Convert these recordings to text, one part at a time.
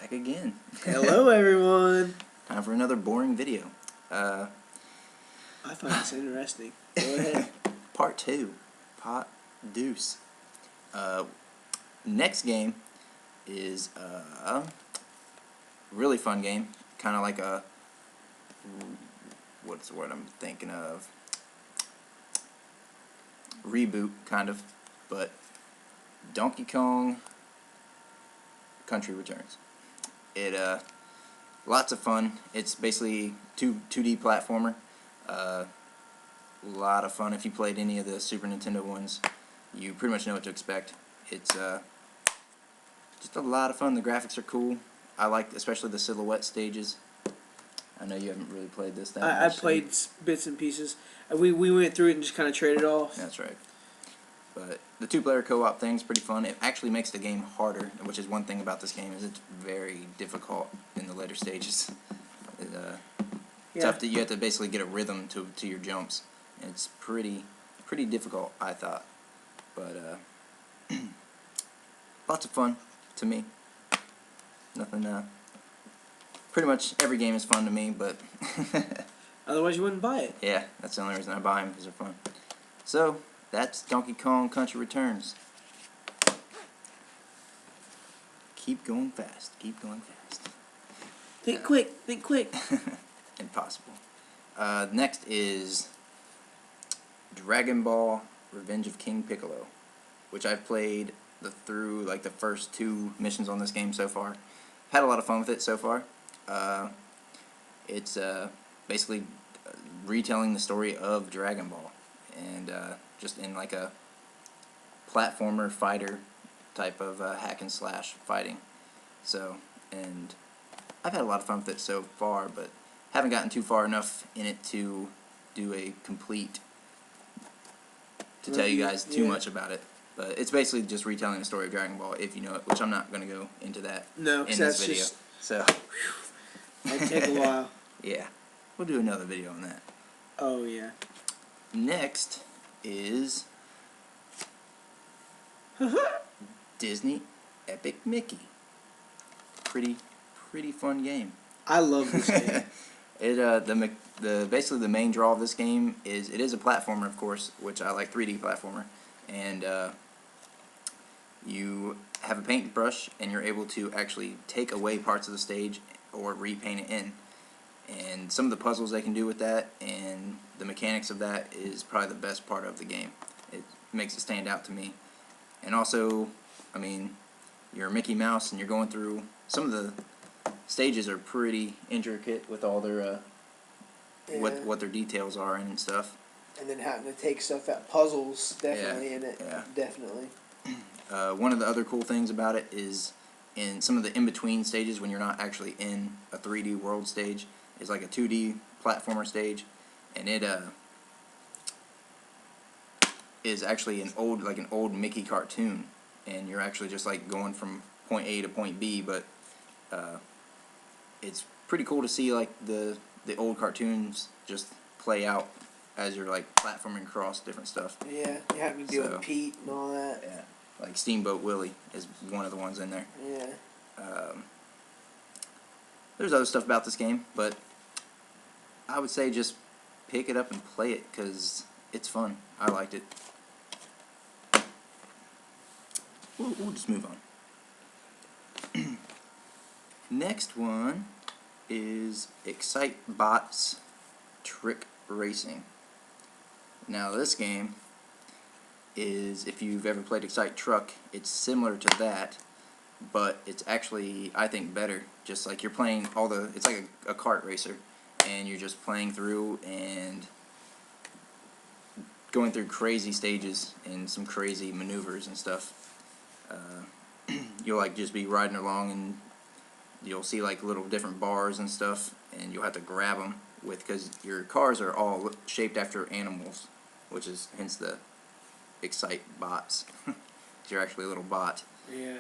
Back again. Hello, everyone. Time for another boring video. I find this interesting. Go ahead. Part 2. Pot Deuce. Next game is a really fun game. Kind of like a... What's the word I'm thinking of? Reboot, kind of. But Donkey Kong Country Returns. Lots of fun. It's basically 2D platformer. A lot of fun. If you played any of the Super Nintendo ones, you pretty much know what to expect. It's just a lot of fun. The graphics are cool. I like especially the silhouette stages. I know you haven't really played this that much. I played bits and pieces. We went through it and just kind of traded off. That's right. But the two-player co-op thing is pretty fun. It actually makes the game harder, which is one thing about this game, is it's very difficult in the later stages. Tough that you have to basically get a rhythm to your jumps. And it's pretty difficult, I thought. But lots of fun to me. Nothing. Pretty much every game is fun to me, but Otherwise, you wouldn't buy it. yeah, that's the only reason I buy them, because they're fun. So that's Donkey Kong Country Returns. Keep going fast. Keep going fast. Think quick. Think quick. Impossible. Next is Dragon Ball Revenge of King Piccolo, which I've played through like the first 2 missions on this game so far. Had a lot of fun with it so far. It's basically retelling the story of Dragon Ball, and just in like a platformer fighter type of hack and slash fighting. So, and I've had a lot of fun with it so far, but haven't gotten too far enough in it to do a complete, to tell you guys too much about it. But it's basically just retelling the story of Dragon Ball, if you know it, which I'm not going to go into that in this video. So That'd take a while. Yeah, we'll do another video on that. Oh, yeah. Next is Disney Epic Mickey. Pretty fun game. I love this game. Basically the main draw of this game is it is a platformer, of course, which I like, 3D platformer, and you have a paintbrush and you're able to actually take away parts of the stage or repaint it in. And some of the puzzles they can do with that and the mechanics of that is probably the best part of the game. It makes it stand out to me. And also, I mean, you're Mickey Mouse and you're going through, some of the stages are pretty intricate with all their what their details are and stuff. And then having to take stuff out, puzzles definitely in it. Yeah. Definitely. One of the other cool things about it is in some of the in-between stages when you're not actually in a 3D world stage, is like a 2D platformer stage, and it is actually an old Mickey cartoon, and you're actually just like going from point A to point B, but it's pretty cool to see like the old cartoons just play out as you're like platforming across different stuff. Yeah, you have to deal with Pete and all that. Yeah, like Steamboat Willie is one of the ones in there. Yeah. There's other stuff about this game, but I would say just pick it up and play it because it's fun. I liked it. We'll just move on. Next one is Excitebots Trick Racing. Now this game is, if you've ever played Excite Truck, it's similar to that, but it's actually, I think, better. Just like you're playing it's like a kart racer, and you're just playing through and going through crazy stages and some crazy maneuvers and stuff. You'll like just be riding along and you'll see like little different bars and stuff, and you'll have to grab them because your cars are all shaped after animals, which is hence the Excitebots. You're actually a little bot. Yeah.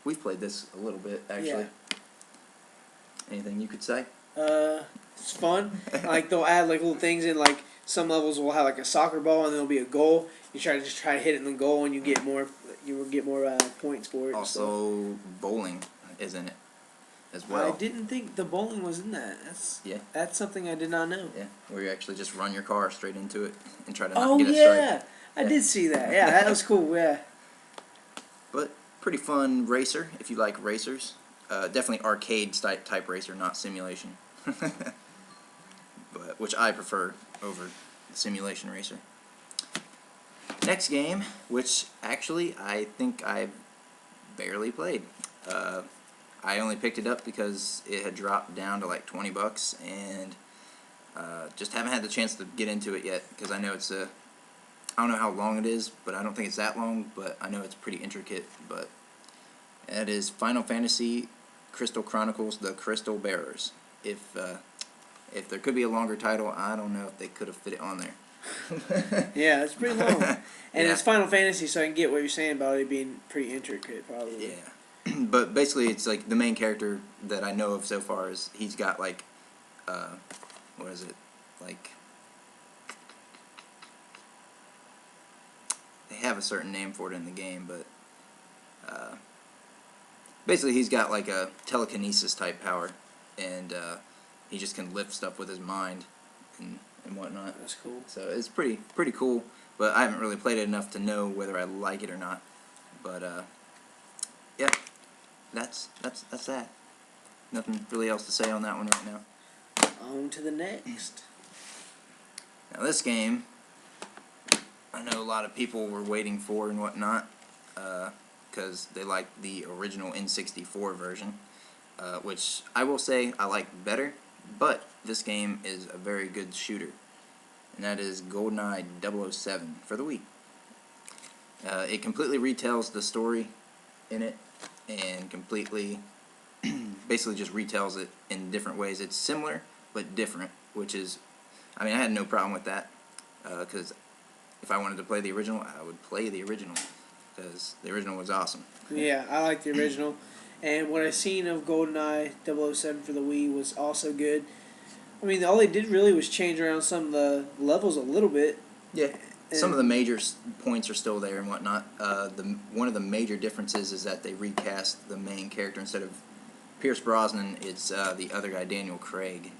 We've played this a little bit, actually. Yeah. Anything you could say? It's fun. Like they'll add like little things in. Like some levels will have like a soccer ball and there'll be a goal. You try to hit it in the goal and you you will get more points for it. and stuff. Also, bowling is in it as I well. didn't think the bowling was in that. That's something I did not know. Yeah, where you actually just run your car straight into it and try to Oh not get a strike. yeah, I Yeah. did see that. Yeah, that was cool. Yeah. But pretty fun racer if you like racers. Definitely arcade type racer, not simulation. But which I prefer over the simulation racer. Next game, which actually I think I've barely played. I only picked it up because it had dropped down to like $20, and just haven't had the chance to get into it yet because I know it's a. I don't know how long it is, but I don't think it's that long. But I know it's pretty intricate. But that is Final Fantasy Crystal Chronicles: The Crystal Bearers. If there could be a longer title, I don't know if they could have fit it on there. Yeah, it's pretty long. And Yeah. it's Final Fantasy, so I can get what you're saying about it being pretty intricate, probably. Yeah. But basically, it's like the main character that I know of so far is he's got like, what is it, like, they have a certain name for it in the game, but basically he's got like a telekinesis type power, and he just can lift stuff with his mind and whatnot. That's cool. So it's pretty cool, but I haven't really played it enough to know whether I like it or not. But yeah, that's that. Nothing really else to say on that one right now. On to the next. Now this game, I know a lot of people were waiting for and whatnot, because they like the original N64 version, which I will say I like better, but this game is a very good shooter, and that is GoldenEye 007 for the Wii. It completely retells the story in it, and completely, basically just retells it in different ways. It's similar, but different, which is, I mean, I had no problem with that, because if I wanted to play the original, I would play the original, because the original was awesome. Yeah, I like the original. And what I seen of GoldenEye 007 for the Wii was also good. I mean, all they did really was change around some of the levels a little bit. Yeah, some of the major points are still there and whatnot. One of the major differences is that they recast the main character. Instead of Pierce Brosnan, it's the other guy, Daniel Craig.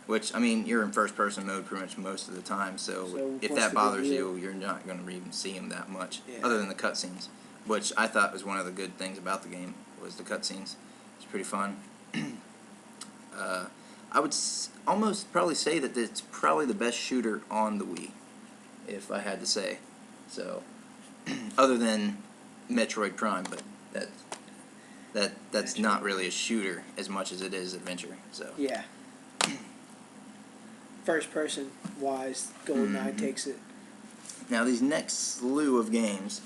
Which, I mean, you're in first-person mode pretty much most of the time, so if what's that the big bothers deal? you, you're not going to even see him that much, Yeah. other than the cutscenes, which I thought was one of the good things about the game, was the cutscenes. It's pretty fun. I would almost probably say that it's probably the best shooter on the Wii, if I had to say. So, other than Metroid Prime, but that's not really a shooter as much as it is adventure. So Yeah. First person wise, GoldenEye Mhm. takes it. now these next slew of games,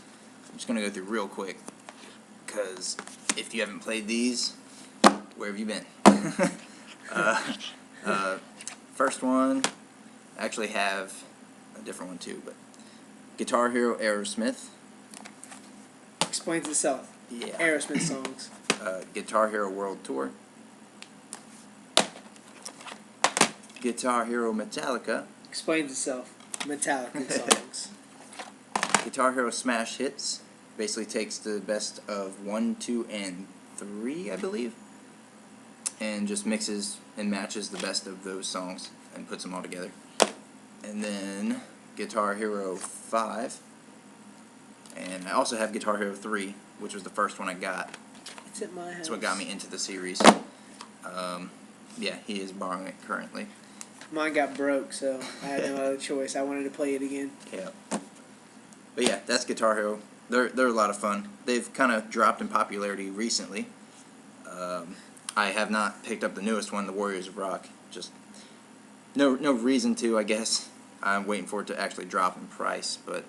I'm just gonna go through real quick, because if you haven't played these, where have you been? First one, I actually have a different one too, but Guitar Hero Aerosmith. Explains itself. Yeah. Aerosmith songs. Guitar Hero World Tour. Guitar Hero Metallica. Explains itself. Metallica songs. Guitar Hero Smash Hits. Basically takes the best of 1, 2, and 3, I believe, and just mixes and matches the best of those songs and puts them all together. And then Guitar Hero 5. And I also have Guitar Hero 3, which was the first one I got. It's at my house. That's what got me into the series. Yeah, he is borrowing it currently. Mine got broke, so I had no other choice. I wanted to play it again. Yeah. But yeah, that's Guitar Hero. They're a lot of fun. They've kind of dropped in popularity recently. I have not picked up the newest one, the Warriors of Rock. Just no reason to, I guess. I'm waiting for it to actually drop in price. But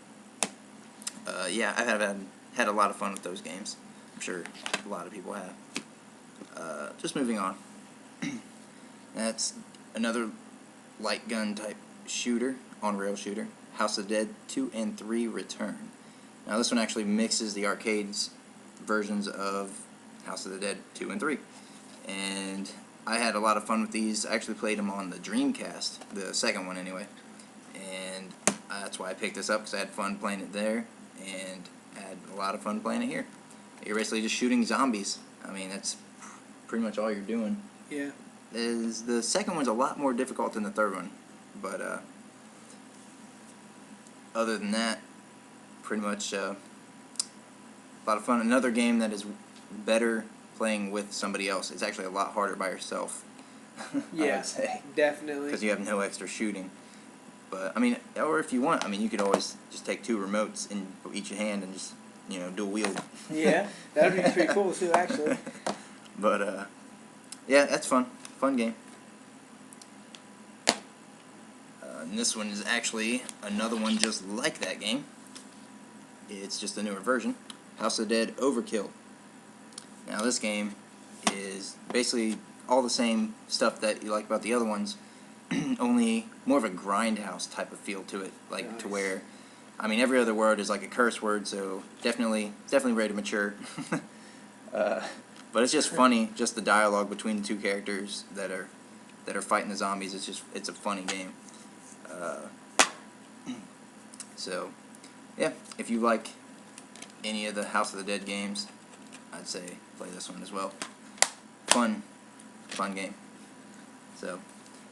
yeah, I have had a lot of fun with those games. I'm sure a lot of people have. Just moving on. That's another light gun type shooter, on-rail shooter. House of the Dead 2 and 3 Return. Now this one actually mixes the arcades versions of House of the Dead 2 and 3. And I had a lot of fun with these. I actually played them on the Dreamcast, the second one anyway. And that's why I picked this up, because I had fun playing it there. And had a lot of fun playing it here. You're basically just shooting zombies. I mean, that's pretty much all you're doing. Yeah. The second one's a lot more difficult than the third one, but other than that, pretty much a lot of fun. Another game that is better playing with somebody else. It's actually a lot harder by yourself. Yeah, I would say, definitely. because you have no extra shooting. But I mean, or if you want, I mean, you could always just take 2 remotes in each hand and just dual wield. Yeah, that would be pretty cool too, actually. But yeah, that's fun. Fun game. And this one is actually another one just like that game. It's just a newer version. House of the Dead Overkill. Now this game is basically all the same stuff that you like about the other ones, only more of a grindhouse type of feel to it, like Nice. to where, I mean, every other word is like a curse word, so definitely ready to mature. But it's just funny, just the dialogue between the 2 characters that are fighting the zombies. It's a funny game. So yeah, if you like any of the House of the Dead games, I'd say play this one as well. Fun game. So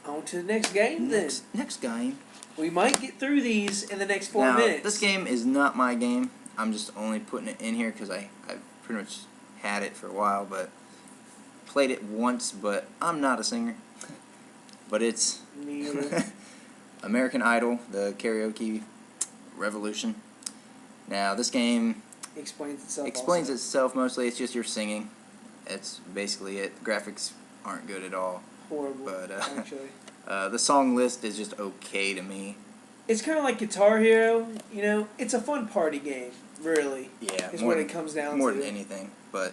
On to the next game then. next game. We might get through these in the next 4 Now, minutes. this game is not my game. I'm just only putting it in here because I've pretty much had it for a while, but played it once, but I'm not a singer. But it's Me either. American Idol, the karaoke revolution. Now, this game Explains itself. explains also. itself mostly. It's just you're singing. It's basically it. Graphics aren't good at all. Horrible, But, actually. The song list is just okay to me. It's kind of like Guitar Hero, you know? It's a fun party game, really. Yeah, Is more what than- it comes down more to. than anything. But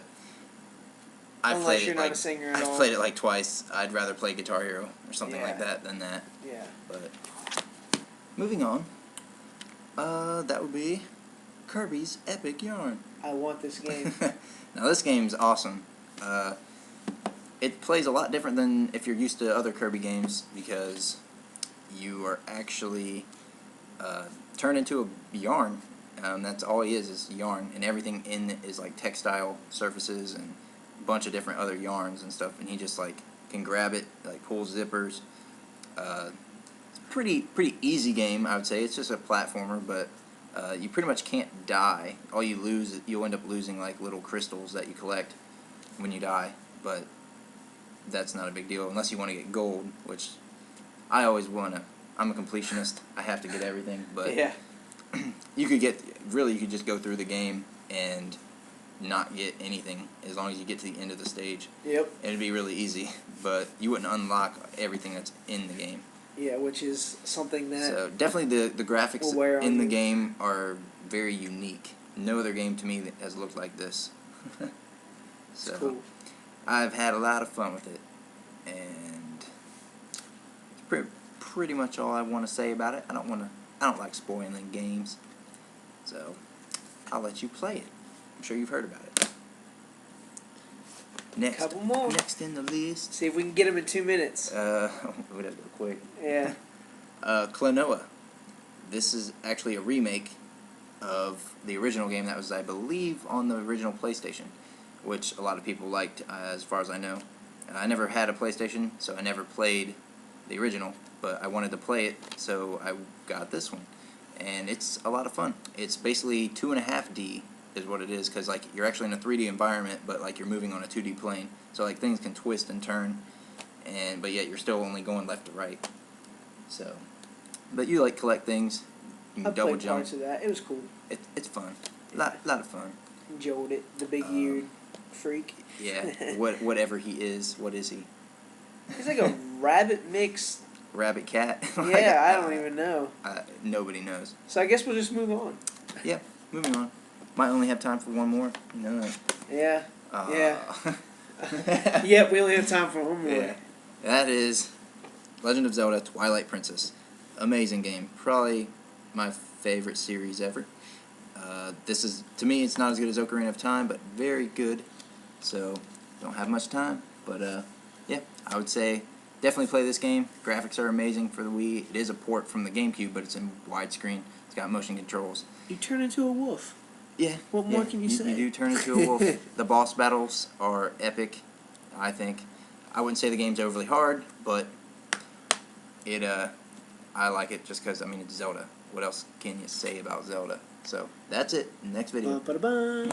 I've Unless played you're it not like a singer at I've all. played it like twice. I'd rather play Guitar Hero or something like Yeah. that than that. Yeah. But moving on, that would be Kirby's Epic Yarn. I want this game. Now this game's awesome. It plays a lot different than if you're used to other Kirby games because you are actually turned into a yarn. That's all he is yarn, and everything in it is like textile surfaces and a bunch of different other yarns and stuff. And he just like can grab it, like pulls zippers. It's a pretty easy game, I would say. It's just a platformer, but you pretty much can't die. All you lose, you'll end up losing like little crystals that you collect when you die, but that's not a big deal unless you want to get gold, which I always want to. I'm a completionist. I have to get everything, but Yeah. you could just go through the game and not get anything as long as you get to the end of the stage. Yep. It'd be really easy, but you wouldn't unlock everything that's in the game. Yeah, which is something that So definitely the graphics will wear on in the you. game are very unique. No other game to me that has looked like this. So is cool. I've had a lot of fun with it, and it's pretty much all I want to say about it. I don't like spoiling games, so I'll let you play it. I'm sure you've heard about it. Next, Couple more. Next in the list. See if we can get them in 2 minutes. We'd have to go quick. Yeah. Klonoa. This is actually a remake of the original game that was, I believe, on the original PlayStation, which a lot of people liked, as far as I know. I never had a PlayStation, so I never played the original, but I wanted to play it, so I got this one. And it's a lot of fun. It's basically 2.5D is what it is, because like you're actually in a 3D environment, but like you're moving on a 2D plane, so like things can twist and turn, but yet you're still only going left to right. So, but you like collect things. You I can double played jump. parts of that. It was cool. It's fun. Lot of fun. Enjoyed it. The big-eared freak. Yeah. Whatever he is, what is he? He's like a rabbit mix. Rabbit cat? Yeah, I don't even know. Nobody knows. So I guess we'll just move on. Yeah. Moving on. Might only have time for one more. No. Yeah. Yeah. Yeah, we only have time for one more. Yeah. That is Legend of Zelda: Twilight Princess. Amazing game. Probably my favorite series ever. This is, to me, it's not as good as Ocarina of Time, but very good. So, don't have much time. But, yeah, I would say definitely play this game. Graphics are amazing for the Wii. It is a port from the GameCube, but it's in widescreen. It's got motion controls. You turn into a wolf. Yeah. What more can you say? You do turn into a wolf. The boss battles are epic, I think. I wouldn't say the game's overly hard, but it I like it just because, I mean, it's Zelda. What else can you say about Zelda? So, that's it. Next video. Ba-ba-da-ba.